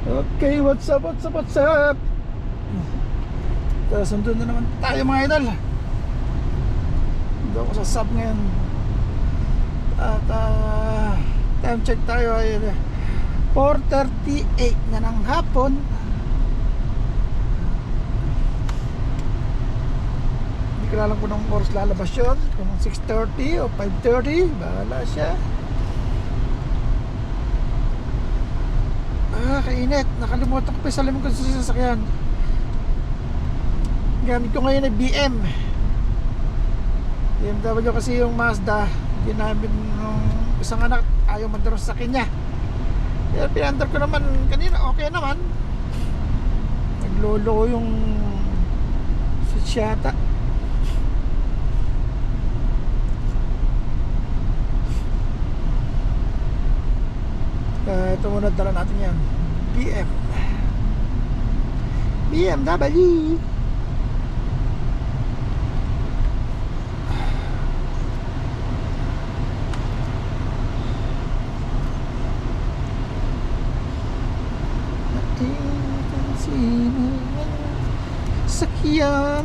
Okay, what's up, what's up, what's up? Sundun na naman tayo mga idol. Hindi ako sa sub ngayon. At time check tayo ay 4:38 na ng hapon. Hindi ko alam kung anong oras lalabas yun, kung 6:30 o 5:30, bahala siya. Kainit, nakalimutan ko pa sa salamin ko sa sasakyan. Gamit ko ngayon ay BMW kasi yung Mazda ginamit ng isang anak, ayaw magdaros sa kanya. Kaya pinandar ko naman kanina, okay naman. Naglolo yung switch yata. Ito muna, dala natin yan. BMW. Sakyan.